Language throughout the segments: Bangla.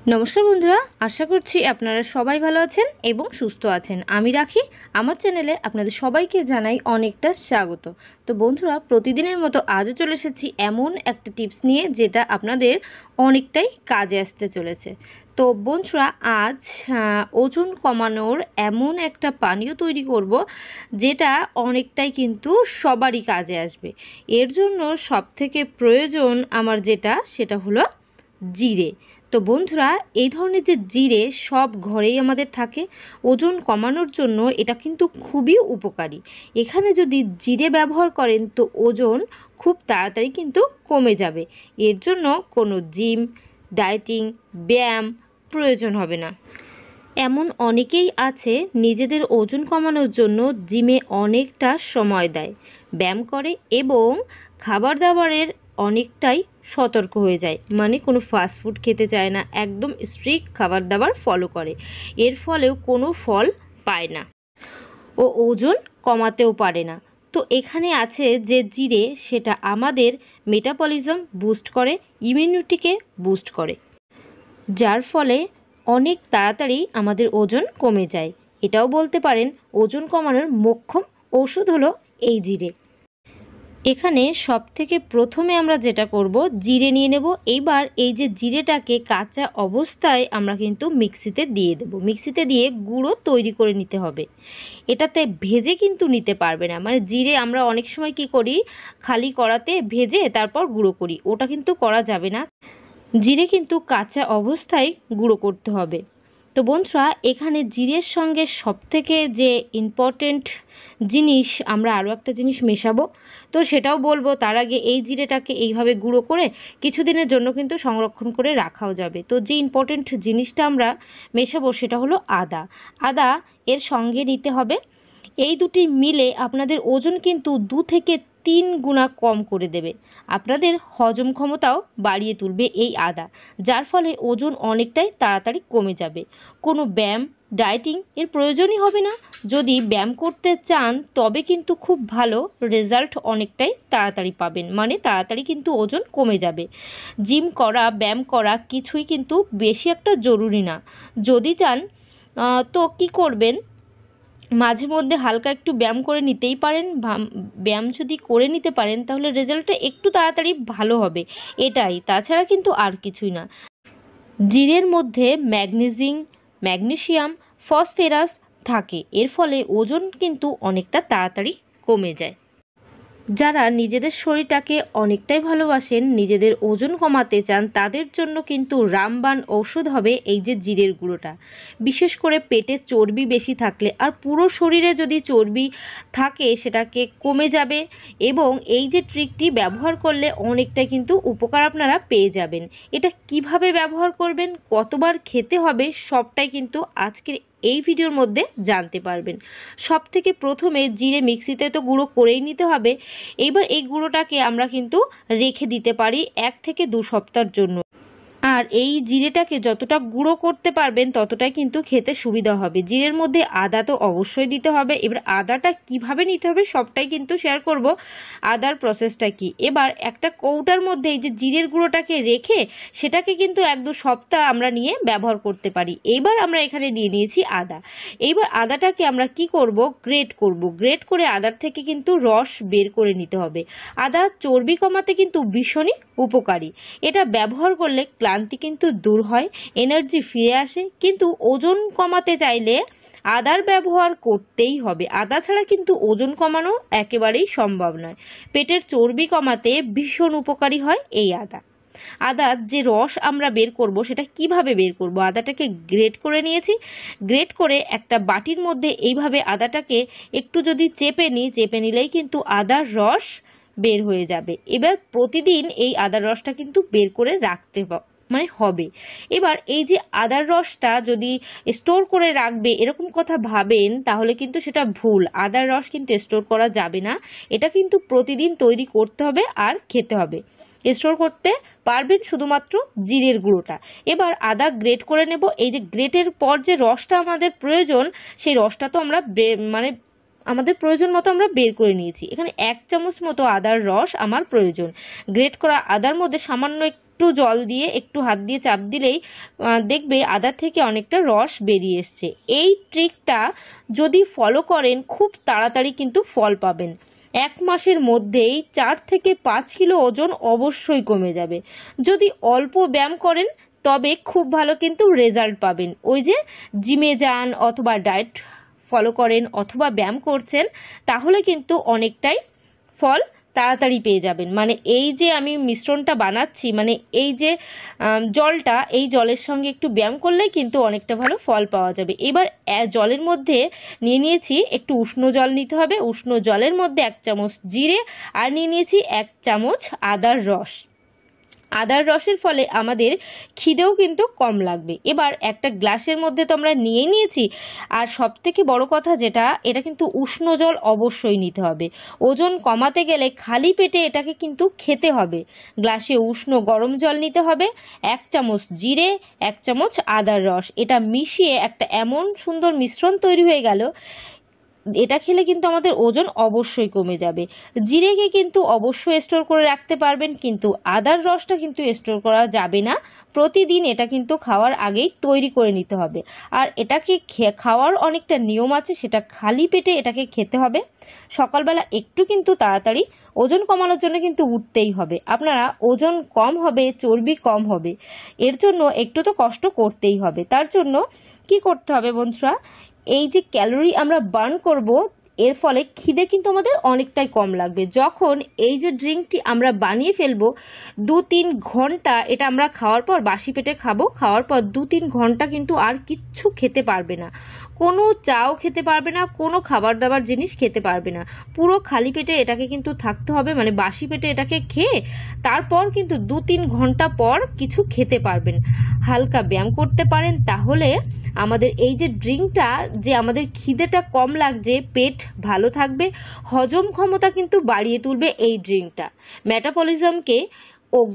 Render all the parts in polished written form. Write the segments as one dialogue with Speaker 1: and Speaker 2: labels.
Speaker 1: নমস্কার বন্ধুরা, আশা করছি আপনারা সবাই ভালো আছেন এবং সুস্থ আছেন। আমি রাখি, আমার চ্যানেলে আপনাদের সবাইকে জানাই অনেকটা স্বাগত। তো বন্ধুরা, প্রতিদিনের মতো আজও চলে এসেছি এমন একটা টিপস নিয়ে যেটা আপনাদের অনেকটাই কাজে আসতে চলেছে। তো বন্ধুরা, আজ ওজন কমানোর এমন একটা পানীয় তৈরি করব যেটা অনেকটাই কিন্তু সবারই কাজে আসবে। এর জন্য সবথেকে প্রয়োজন আমার সেটা হলো জিরে। তো বন্ধুরা, এই ধরনের যে জিরে সব ঘরেই আমাদের থাকে। ওজন কমানোর জন্য এটা কিন্তু খুবই উপকারী। এখানে যদি জিরে ব্যবহার করেন তো ওজন খুব তাড়াতাড়ি কিন্তু কমে যাবে। এর জন্য কোনো জিম, ডায়েটিং, ব্যায়াম প্রয়োজন হবে না। এমন অনেকেই আছে নিজেদের ওজন কমানোর জন্য জিমে অনেকটা সময় দেয়, ব্যায়াম করে এবং খাবার দাবারের অনেকটাই সতর্ক হয়ে যায়, মানে কোনো ফাস্টফুড খেতে চায় না, একদম স্ট্রিক্ট খাবার দাবার ফলো করে। এর ফলেও কোনো ফল পায় না ও ওজন কমাতেও পারে না। তো এখানে আছে যে জিরে, সেটা আমাদের মেটাবলিজম বুস্ট করে, ইমিউনিটিকে বুস্ট করে, যার ফলে অনেক তাড়াতাড়ি আমাদের ওজন কমে যায়। এটাও বলতে পারেন ওজন কমানোর মোক্ষম ওষুধ হলো এই জিরে। এখানে সবথেকে প্রথমে আমরা যেটা করব, জিরে নিয়ে নেব। এইবার এই যে জিরেটাকে কাঁচা অবস্থায় আমরা কিন্তু মিক্সিতে দিয়ে দেব। মিক্সিতে দিয়ে গুঁড়ো তৈরি করে নিতে হবে। এটাতে ভেজে কিন্তু নিতে পারবে না, মানে জিরে আমরা অনেক সময় কি করি, খালি কড়াতে ভেজে তারপর গুঁড়ো করি, ওটা কিন্তু করা যাবে না। জিরে কিন্তু কাঁচা অবস্থায় গুঁড়ো করতে হবে। তো বন্ধুরা, এখানে জিরের সঙ্গে সবথেকে যে ইম্পর্টেন্ট জিনিস, আমরা আরও একটা জিনিস মেশাবো, তো সেটাও বলবো। তার আগে এই জিরেটাকে এইভাবে গুঁড়ো করে কিছুদিনের জন্য কিন্তু সংরক্ষণ করে রাখাও যাবে। তো যে ইম্পর্টেন্ট জিনিসটা আমরা মেশাবো সেটা হলো আদা। আদা এর সঙ্গে নিতে হবে। এই দুটি মিলে আপনাদের ওজন কিন্তু 2 থেকে 3 গুণা কম করে দেবে। আপনাদের হজম ক্ষমতাও বাড়িয়ে তুলবে এই আদা, যার ফলে ওজন অনেকটাই তাড়াতাড়ি কমে যাবে। কোনো ব্যায়াম, ডায়েটিং এর প্রয়োজনই হবে না। যদি ব্যায়াম করতে চান তবে কিন্তু খুব ভালো রেজাল্ট অনেকটাই তাড়াতাড়ি পাবেন, মানে তাড়াতাড়ি কিন্তু ওজন কমে যাবে। জিম করা, ব্যায়াম করা কিছুই কিন্তু বেশি একটা জরুরি না। যদি চান তো কি করবেন, মাঝে মধ্যে হালকা একটু ব্যায়াম করে নিতেই পারেন। ব্যায়াম যদি করে নিতে পারেন তাহলে রেজাল্টটা একটু তাড়াতাড়ি ভালো হবে, এটাই। তাছাড়া কিন্তু আর কিছুই না। জিরের মধ্যে ম্যাগনেসিয়াম, ফসফরাস থাকে, এর ফলে ওজন কিন্তু অনেকটা তাড়াতাড়ি কমে যায়। যারা নিজেদের শরীরটাকে অনেকটাই ভালোবাসেন, নিজেদের ওজন কমাতে চান, তাদের জন্য কিন্তু রামবাণ ঔষধ হবে এই যে জিরের গুঁড়োটা। বিশেষ করে পেটে চর্বি বেশি থাকলে আর পুরো শরীরে যদি চর্বি থাকে সেটাকে কমে যাবে। এবং এই যে ট্রিকটি ব্যবহার করলে অনেকটাই কিন্তু উপকার আপনারা পেয়ে যাবেন। এটা কিভাবে ব্যবহার করবেন, কতবার খেতে হবে, সবটাই কিন্তু আজকের এই ভিডিওর মধ্যে জানতে পারবেন। সব থেকে প্রথমে জিরে মিক্সিতে তো গুঁড়ো করেই নিতে হবে। এইবার এই গুঁড়োটাকে আমরা কিন্তু রেখে দিতে পারি 1 থেকে 2 সপ্তাহের জন্য। আর এই জিরেটাকে যতটা গুঁড়ো করতে পারবেন ততটাই কিন্তু খেতে সুবিধা হবে। জিরের মধ্যে আদা তো অবশ্যই দিতে হবে। এবার আদাটা কিভাবে নিতে হবে সবটাই কিন্তু শেয়ার করব, আদার প্রসেসটা কি। এবার একটা কৌটার মধ্যে এই যে জিরের গুঁড়োটাকে রেখে সেটাকে কিন্তু 1-2 সপ্তাহ আমরা নিয়ে ব্যবহার করতে পারি। এইবার আমরা এখানে নিয়ে নিয়েছি আদা। এইবার আদাটাকে আমরা কি করব, গ্রেট করব। গ্রেট করে আদার থেকে কিন্তু রস বের করে নিতে হবে। আদা চর্বি কমাতে কিন্তু ভীষণই উপকারী। এটা ব্যবহার করলে ক্লান্তি কিন্তু দূর হয়, এনার্জি ফিরে আসে। কিন্তু ওজন কমাতে চাইলে আদার ব্যবহার করতেই হবে। আদা ছাড়া কিন্তু ওজন কমানো একেবারেই সম্ভব নয়। পেটের চর্বি কমাতে ভীষণ উপকারী হয় এই আদা। আদার যে রস আমরা বের করব সেটা কিভাবে বের করব, আদাটাকে গ্রেট করে নিয়েছি। গ্রেট করে একটা বাটির মধ্যে এইভাবে আদাটাকে একটু যদি চেপে নিলেই কিন্তু আদার রস বের হয়ে যাবে। এবার প্রতিদিন এই আদার রসটা কিন্তু বের করে রাখতে হবে। এবার এই যে আদার রসটা যদি স্টোর করে রাখবে এরকম কথা ভাবেন তাহলে কিন্তু সেটা ভুল। আদার রস কিন্তু স্টোর করা যাবে না, এটা কিন্তু প্রতিদিন তৈরি করতে হবে আর খেতে হবে। স্টোর করতে পারবেন শুধুমাত্র জিরের গুঁড়োটা। এবার আদা গ্রেট করে নেব। এই যে গ্রেটের পর যে রসটা আমাদের প্রয়োজন, সেই রসটা তো আমরা আমাদের প্রয়োজন মতো আমরা বের করে নিয়েছি। এখানে 1 চামচ মতো আদার রস আমার প্রয়োজন। গ্রেট করা আদার মধ্যে সামান্য একটু জল দিয়ে একটু হাত দিয়ে চাপ দিলেই দেখবে আদা থেকে অনেকটা রস বেরিয়ে এসছে। এই ট্রিকটা যদি ফলো করেন খুব তাড়াতাড়ি কিন্তু ফল পাবেন। 1 মাসের মধ্যেই 4 থেকে 5 কিলো ওজন অবশ্যই কমে যাবে। যদি অল্প ব্যায়াম করেন তবে খুব ভালো কিন্তু রেজাল্ট পাবেন। ওই যে জিমে যান অথবা ডায়েট ফলো করেন অথবা ব্যায়াম করছেন, তাহলে কিন্তু অনেকটাই ফল তাড়াতাড়ি পেয়ে যাবেন। মানে এই যে আমি মিশ্রণটা বানাচ্ছি, মানে এই যে জলটা, এই জলের সঙ্গে একটু ব্যায়াম করলেই কিন্তু অনেকটা ভালো ফল পাওয়া যাবে। এবার জলের মধ্যে নিয়েছি একটু উষ্ণ জল নিতে হবে। উষ্ণ জলের মধ্যে 1 চামচ জিরে আর নিয়েছি 1 চামচ আদার রস। আদার রসের ফলে আমাদের খিদেও কিন্তু কম লাগবে। এবার একটা গ্লাসের মধ্যে তো আমরা নিয়েছি, আর সবথেকে বড় কথা যেটা, এটা কিন্তু উষ্ণ জল অবশ্যই নিতে হবে। ওজন কমাতে গেলে খালি পেটে এটাকে কিন্তু খেতে হবে। গ্লাসে উষ্ণ গরম জল নিতে হবে, 1 চামচ জিরে, 1 চামচ আদার রস, এটা মিশিয়ে একটা এমন সুন্দর মিশ্রণ তৈরি হয়ে গেল। এটা খেলে কিন্তু আমাদের ওজন অবশ্যই কমে যাবে। জিরেকে কিন্তু অবশ্যই স্টোর করে রাখতে পারবেন, কিন্তু আদার রসটা কিন্তু স্টোর করা যাবে না। প্রতিদিন এটা কিন্তু খাওয়ার আগেই তৈরি করে নিতে হবে। আর এটাকে খাওয়ার অনেকটা নিয়ম আছে, সেটা খালি পেটে এটাকে খেতে হবে। সকালবেলা একটু কিন্তু তাড়াতাড়ি ওজন কমানোর জন্য কিন্তু উঠতেই হবে। আপনারা ওজন কম হবে, চর্বি কম হবে, এর জন্য একটু তো কষ্ট করতেই হবে। তার জন্য কি করতে হবে বন্ধুরা, এই যে ক্যালোরি আমরা বার্ন করব, এর ফলে খিদে কিন্তু আমাদের অনেকটাই কম লাগবে। যখন এই যে ড্রিঙ্কটি আমরা বানিয়ে ফেলবো 2-3 ঘন্টা, এটা আমরা খাওয়ার পর বাসি পেটে খাবো, খাওয়ার পর 2-3 ঘন্টা কিন্তু আর কিচ্ছু খেতে পারবে না, কোনো চাও খেতে পারবে না, কোনো খাবার দাবার জিনিস খেতে পারবে না। পুরো খালি পেটে এটাকে কিন্তু থাকতে হবে, মানে বাসি পেটে এটাকে খেয়ে তারপর কিন্তু 2-3 ঘন্টা পর কিছু খেতে পারবেন। হালকা ব্যায়াম করতে পারেন, তাহলে আমাদের এই যে ড্রিঙ্কটা, যে আমাদের খিদেটা কম লাগছে, পেট ভালো থাকবে, হজম ক্ষমতা কিন্তু বাড়িয়ে তুলবে এই ড্রিঙ্কটা। মেটাবলিজমকে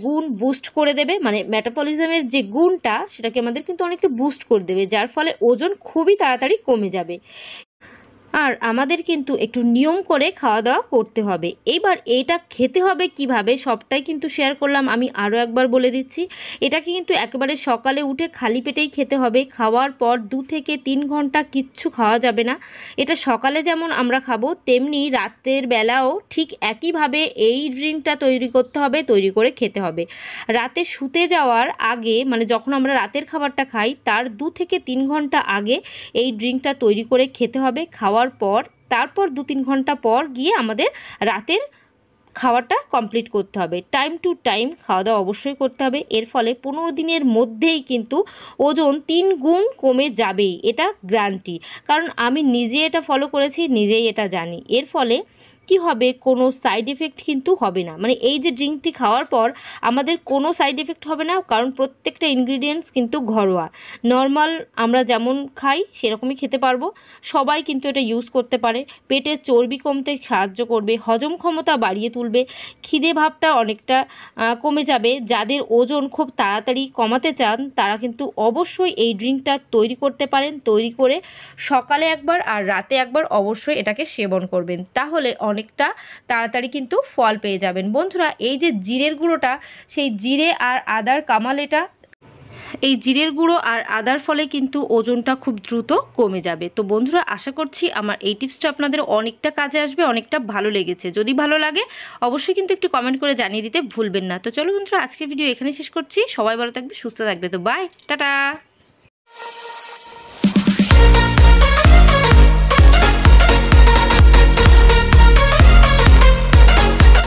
Speaker 1: গুণ বুস্ট করে দেবে, মানে মেটাবলিজমের যে গুণটা সেটাকে আমাদের কিন্তু অনেকটা বুস্ট করে দেবে, যার ফলে ওজন খুবই তাড়াতাড়ি কমে যাবে। আর আমাদের কিন্তু একটু নিয়ম করে খাওয়া দাওয়া করতে হবে। এবার এটা খেতে হবে কিভাবে সবটাই কিন্তু শেয়ার করলাম। আমি আরও একবার বলে দিচ্ছি, এটাকে কিন্তু একেবারে সকালে উঠে খালি পেটেই খেতে হবে। খাওয়ার পর 2 থেকে 3 ঘন্টা কিচ্ছু খাওয়া যাবে না। এটা সকালে যেমন আমরা খাবো, তেমনি রাতের বেলাও ঠিক একইভাবে এই ড্রিঙ্কটা তৈরি করতে হবে, তৈরি করে খেতে হবে। রাতে শুতে যাওয়ার আগে, মানে যখন আমরা রাতের খাবারটা খাই তার 2 থেকে 3 ঘন্টা আগে এই ড্রিঙ্কটা তৈরি করে খেতে হবে। খাওয়ার পর তারপর 2-3 ঘন্টা পর গিয়ে আমাদের রাতের খাওয়াটা কমপ্লিট করতে হবে। টাইম টু টাইম খাওয়া দাওয়া অবশ্যই করতে হবে। এর ফলে 15 দিনের মধ্যেই কিন্তু ওজন 3 গুণ কমে যাবেই, এটা গ্যারান্টি। কারণ আমি নিজে এটা ফলো করেছি, নিজেই এটা জানি। এর ফলে কি হবে, কোনো সাইড এফেক্ট কিন্তু হবে না। মানে এই যে ড্রিঙ্কটি খাওয়ার পর আমাদের কোনো সাইড এফেক্ট হবে না, কারণ প্রত্যেকটা ইনগ্রিডিয়েন্টস কিন্তু ঘরোয়া, নর্মাল আমরা যেমন খাই সেরকমই খেতে পারবো। সবাই কিন্তু এটা ইউজ করতে পারে। পেটের চর্বি কমতে সাহায্য করবে, হজম ক্ষমতা বাড়িয়ে তুলবে, খিদে ভাবটা অনেকটা কমে যাবে। যাদের ওজন খুব তাড়াতাড়ি কমাতে চান তারা কিন্তু অবশ্যই এই ড্রিঙ্কটা তৈরি করতে পারেন। তৈরি করে সকালে একবার আর রাতে একবার অবশ্যই এটাকে সেবন করবেন, তাহলে অনেকটা তাড়াতাড়ি কিন্তু ফল পেয়ে যাবেন। বন্ধুরা, এই যে জিরের গুঁড়োটা, সেই জিরে আর আদার কামাল, এটা এই জিরের গুঁড়ো আর আদার ফলে কিন্তু ওজনটা খুব দ্রুত কমে যাবে। তো বন্ধুরা, আশা করছি আমার এই টিপসটা আপনাদের অনেকটা কাজে আসবে, অনেকটা ভালো লেগেছে। যদি ভালো লাগে অবশ্যই কিন্তু একটু কমেন্ট করে জানিয়ে দিতে ভুলবেন না। তো চলো বন্ধুরা, আজকের ভিডিও এখানে শেষ করছি। সবাই ভালো থাকবে, সুস্থ থাকবে। তো বাই, টাটা।